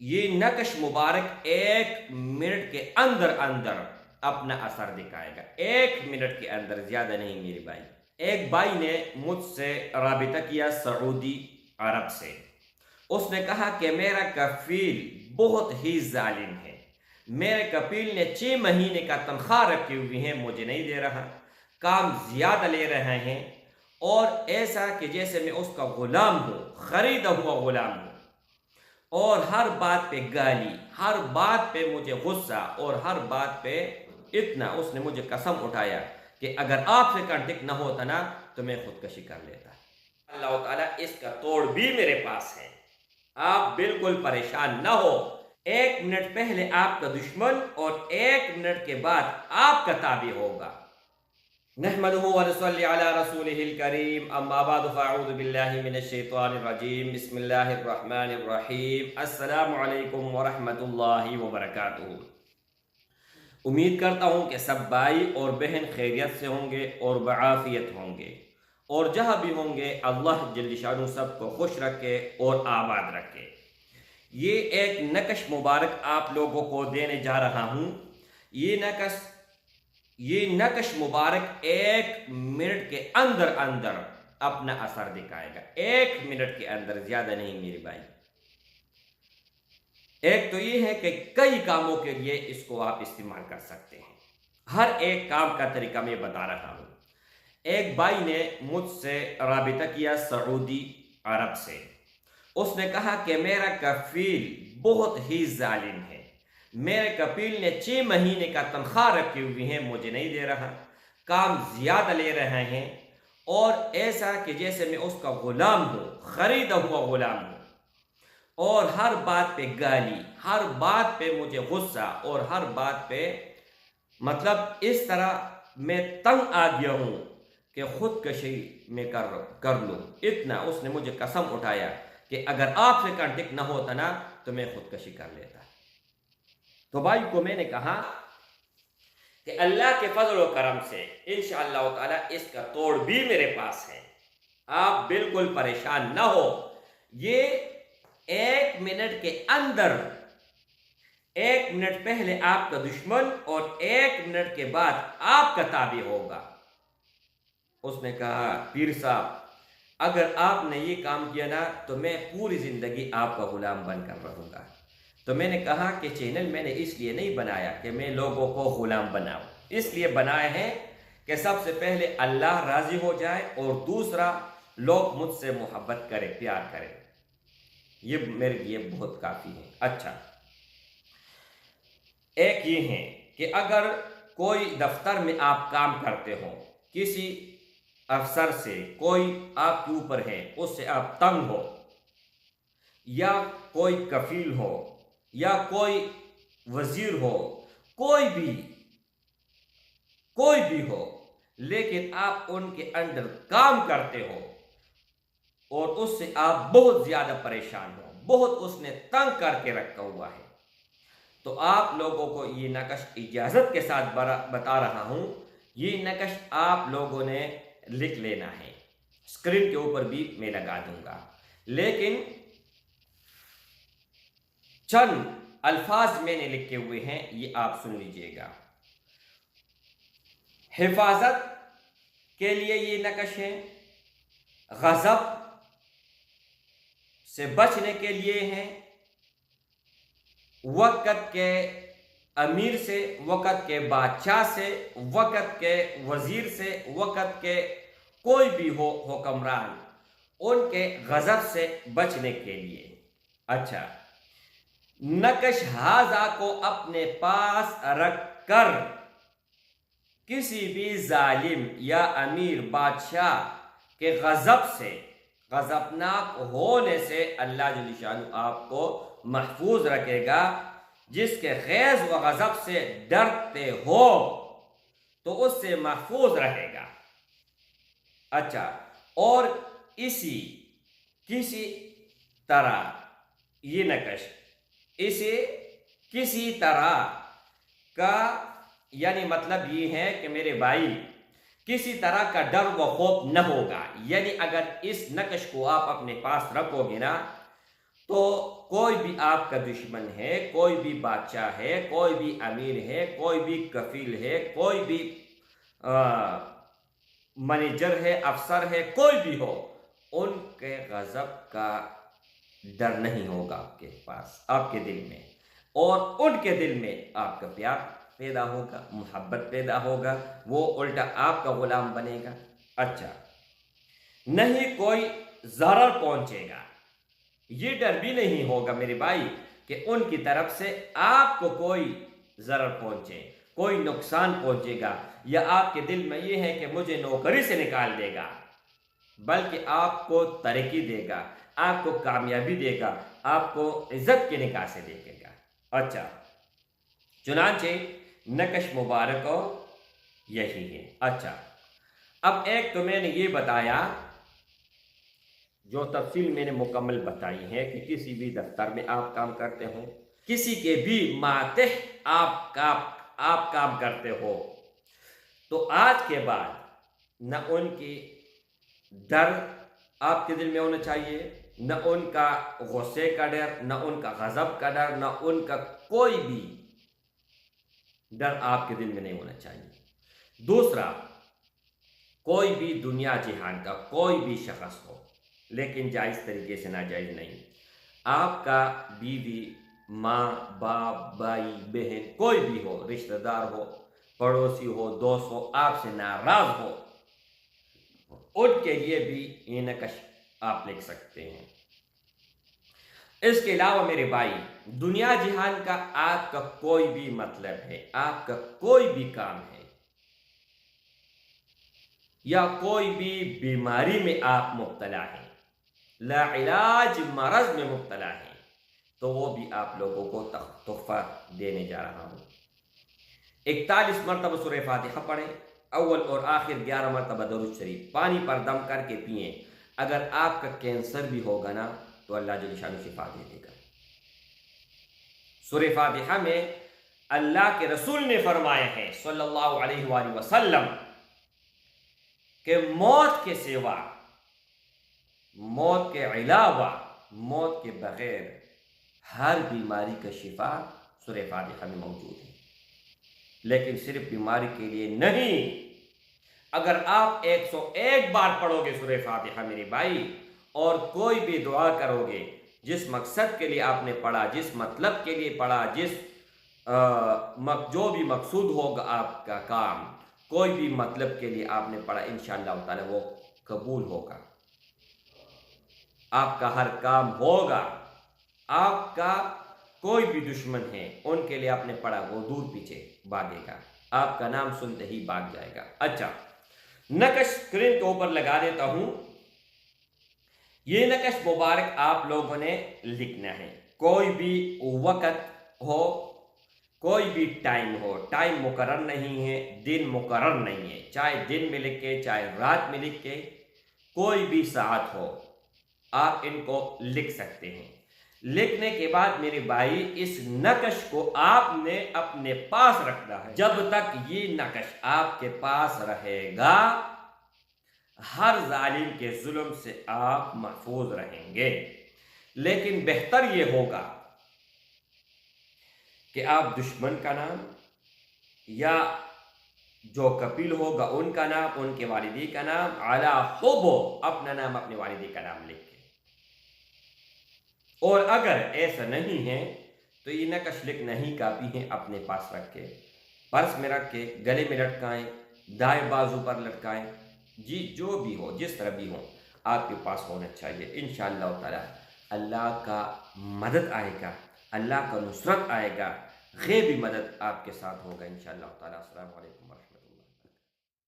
یہ نقش مبارک 1 منٹ کے اندر اندر اپنا اثر دکھائے گا، 1 منٹ کے اندر، زیادہ نہیں میرے بھائی۔ ایک بھائی نے مجھ سے رابطہ کیا سعودی عرب سے، اس نے کہا کہ میرا کفیل بہت ہی ظالم ہے، میرے کفیل نے 6 مہینے کا تنخواہ رکھی ہوئی ہے، مجھے نہیں دے رہا، کام زیادہ لے رہے ہیں، اور ایسا کہ جیسے میں اس کا غلام ہوں، خریدا ہوا غلام ہوں، اور ہر بات پہ گالی، ہر بات پہ مجھے غصہ، اور ہر بات پہ اتنا اس نے مجھے قسم اٹھایا کہ اگر آپ سے کانٹیکٹ نہ ہوتا نا تو میں خودکشی کر لیتا۔ اللہ تعالیٰ اس کا توڑ بھی میرے پاس ہے، آپ بالکل پریشان نہ ہو۔ 1 منٹ پہلے آپ کا دشمن اور 1 منٹ کے بعد آپ کا تابع ہوگا۔ نحمده ونصلي على رسوله الكريم، اما بعد فاعوذ بالله من الشیطان الرجیم، بسم اللہ الرحمن الرحیم۔ السلام علیکم ورحمۃ اللہ وبرکاتہ۔ امید کرتا ہوں کہ سب بھائی اور بہن خیریت سے ہوں گے اور بعافیت ہوں گے، اور جہاں بھی ہوں گے اللہ جل شانہ سب کو خوش رکھے اور آباد رکھے۔ یہ ایک نقش مبارک آپ لوگوں کو دینے جا رہا ہوں۔ یہ نقش مبارک 1 منٹ کے اندر اندر اپنا اثر دکھائے گا، 1 منٹ کے اندر، زیادہ نہیں میرے بھائی۔ ایک تو یہ ہے کہ کئی کاموں کے لیے اس کو آپ استعمال کر سکتے ہیں، ہر ایک کام کا طریقہ میں بتا رہا ہوں۔ ایک بھائی نے مجھ سے رابطہ کیا سعودی عرب سے، اس نے کہا کہ میرا کفیل بہت ہی ظالم ہے، میرے کفیل نے 6 مہینے کا تنخواہ رکھی ہوئی ہے، مجھے نہیں دے رہا، کام زیادہ لے رہے ہیں، اور ایسا کہ جیسے میں اس کا غلام ہوں، خریدا ہوا غلام ہوں، اور ہر بات پہ گالی، ہر بات پہ مجھے غصہ، اور ہر بات پہ مطلب اس طرح میں تنگ آ گیا ہوں کہ خودکشی میں کر لوں، اتنا اس نے مجھے قسم اٹھایا کہ اگر آپ سے کانٹیکٹ نہ ہوتا نا تو میں خودکشی کر لیتا۔ تو بھائی کو میں نے کہا کہ اللہ کے فضل و کرم سے انشاءاللہ تعالیٰ اس کا توڑ بھی میرے پاس ہے، آپ بالکل پریشان نہ ہو۔ یہ 1 منٹ کے اندر، 1 منٹ پہلے آپ کا دشمن اور 1 منٹ کے بعد آپ کا تابع ہوگا۔ اس نے کہا پیر صاحب اگر آپ نے یہ کام کیا نا تو میں پوری زندگی آپ کا غلام بن کر رہوں گا۔ تو میں نے کہا کہ چینل میں نے اس لیے نہیں بنایا کہ میں لوگوں کو غلام بناؤں، اس لیے بنائے ہیں کہ سب سے پہلے اللہ راضی ہو جائے، اور دوسرا لوگ مجھ سے محبت کرے، پیار کرے، یہ میرے لیے بہت کافی ہے۔ اچھا، ایک یہ ہے کہ اگر کوئی دفتر میں آپ کام کرتے ہو، کسی افسر سے کوئی آپ کے اوپر ہے، اس سے آپ تنگ ہو، یا کوئی کفیل ہو، یا کوئی وزیر ہو، کوئی بھی ہو، لیکن آپ ان کے انڈر کام کرتے ہو اور اس سے آپ بہت زیادہ پریشان ہو، بہت اس نے تنگ کر کے رکھا ہوا ہے، تو آپ لوگوں کو یہ نقش اجازت کے ساتھ بتا رہا ہوں، یہ نقش آپ لوگوں نے لکھ لینا ہے، اسکرین کے اوپر بھی میں لگا دوں گا، لیکن چند الفاظ میں نے لکھے ہوئے ہیں، یہ آپ سن لیجئے گا۔ حفاظت کے لیے یہ نقش ہے، غضب سے بچنے کے لیے ہے، وقت کے امیر سے، وقت کے بادشاہ سے، وقت کے وزیر سے، وقت کے کوئی بھی ہو حکمران، ان کے غضب سے بچنے کے لیے۔ اچھا، نقش ہاذا کو اپنے پاس رکھ کر کسی بھی ظالم یا امیر بادشاہ کے غضب سے، غضبناک ہونے سے اللہ جل شانہ آپ کو محفوظ رکھے گا۔ جس کے غیظ و غضب سے ڈرتے ہو تو اس سے محفوظ رہے گا۔ اچھا، اور کسی طرح یہ نقش اسے کسی طرح کا، یعنی مطلب یہ ہے کہ میرے بھائی کسی طرح کا ڈر و خوف نہ ہوگا، یعنی اگر اس نقش کو آپ اپنے پاس رکھو گے نا تو کوئی بھی آپ کا دشمن ہے، کوئی بھی بادشاہ ہے، کوئی بھی امیر ہے، کوئی بھی کفیل ہے، کوئی بھی منیجر ہے، افسر ہے، کوئی بھی ہو، ان کے غضب کا ڈر نہیں ہوگا آپ کے پاس، آپ کے دل میں، اور ان کے دل میں آپ کا پیار پیدا ہوگا، محبت پیدا ہوگا، وہ الٹا آپ کا غلام بنے گا۔ اچھا، نہیں کوئی ضرر پہنچے گا، یہ ڈر بھی نہیں ہوگا میرے بھائی کہ ان کی طرف سے آپ کو کوئی ضرر پہنچے، کوئی نقصان پہنچے گا، یا آپ کے دل میں یہ ہے کہ مجھے نوکری سے نکال دے گا، بلکہ آپ کو ترقی دے گا، آپ کو کامیابی دے گا، آپ کو عزت کے نکاح سے دیکھے گا۔ اچھا، چنانچہ نقش مبارک یہی ہے۔ اچھا، اب ایک تو میں نے یہ بتایا، جو تفصیل میں نے مکمل بتائی ہے کہ کسی بھی دفتر میں آپ کام کرتے ہو، کسی کے بھی ماتحت آپ کام کرتے ہو، تو آج کے بعد نہ ان کی ڈر آپ کے دل میں ہونا چاہیے، نہ ان کا غصے کا ڈر، نہ ان کا غضب کا ڈر، نہ ان کا کوئی بھی ڈر آپ کے دل میں نہیں ہونا چاہیے۔ دوسرا، کوئی بھی دنیا جہان کا کوئی بھی شخص ہو، لیکن جائز طریقے سے ناجائز نہیں، آپ کا بیوی، ماں، باپ، بھائی، بہن، کوئی بھی ہو، رشتہ دار ہو، پڑوسی ہو، دوست ہو، آپ سے ناراض ہو، ان کے لیے بھی یہ نقش آپ لکھ سکتے ہیں۔ اس کے علاوہ میرے بھائی، دنیا جہان کا آپ کا کوئی بھی مطلب ہے، آپ کا کوئی بھی کام ہے، یا کوئی بھی بیماری میں آپ مبتلا ہیں، لا علاج مرض میں مبتلا ہیں، تو وہ بھی آپ لوگوں کو تحفہ دینے جا رہا ہوں۔ 41 مرتبہ سورہ فاتحہ پڑھیں، اول اور آخر 11 مرتبہ درود شریف پانی پر دم کر کے پئیں۔ اگر آپ کا کینسر بھی ہوگا نا تو اللہ جل شانہ شفا دے دے گا۔ سورہ فاتحہ میں اللہ کے رسول نے فرمایا ہے صلی اللہ علیہ وآلہ وسلم کہ موت کے سوا، موت کے علاوہ، موت کے بغیر ہر بیماری کا شفا سورہ فاتحہ میں موجود ہے، لیکن صرف بیماری کے لیے نہیں۔ اگر آپ 101 بار پڑھو گے سورہ فاتحہ میرے بھائی، اور کوئی بھی دعا کرو گے، جس مقصد کے لیے آپ نے پڑھا، جس مطلب کے لیے پڑھا، جو بھی مقصود ہوگا آپ کا کام، کوئی بھی مطلب کے لیے آپ نے پڑھا، انشاءاللہ تعالی وہ قبول ہوگا، آپ کا ہر کام ہوگا۔ آپ کا کوئی بھی دشمن ہے، ان کے لیے آپ نے پڑھا، وہ دور پیچھے بھاگے گا، آپ کا نام سنتے ہی بھاگ جائے گا۔ اچھا، نقش اسکرین کے اوپر لگا دیتا ہوں، یہ نقش مبارک آپ لوگوں نے لکھنا ہے۔ کوئی بھی وقت ہو، کوئی بھی ٹائم ہو، ٹائم مقرر نہیں ہے، دن مقرر نہیں ہے، چاہے دن میں لکھے، چاہے رات میں لکھے، کوئی بھی ساعت ہو، آپ ان کو لکھ سکتے ہیں۔ لکھنے کے بعد میرے بھائی، اس نقش کو آپ نے اپنے پاس رکھنا ہے۔ جب تک یہ نقش آپ کے پاس رہے گا، ہر ظالم کے ظلم سے آپ محفوظ رہیں گے۔ لیکن بہتر یہ ہوگا کہ آپ دشمن کا نام، یا جو کپیل ہوگا ان کا نام، ان کے والدی کا نام، علی حب، اپنا نام، اپنے والدی کا نام لکھ کے، اور اگر ایسا نہیں ہے تو یہ نقش لکھنا ہی کافی ہے، اپنے پاس رکھ کے، پرس میں رکھ کے، گلے میں لٹکائیں، دائیں بازو پر لٹکائیں، جی جو بھی ہو، جس طرح بھی ہو، آپ کے پاس ہونا چاہیے۔ انشاءاللہ تعالی اللہ کا مدد آئے گا، اللہ کا نصرت آئے گا، غیبی مدد آپ کے ساتھ ہوگا انشاءاللہ تعالی۔ السلام علیکم ورحمۃ اللہ۔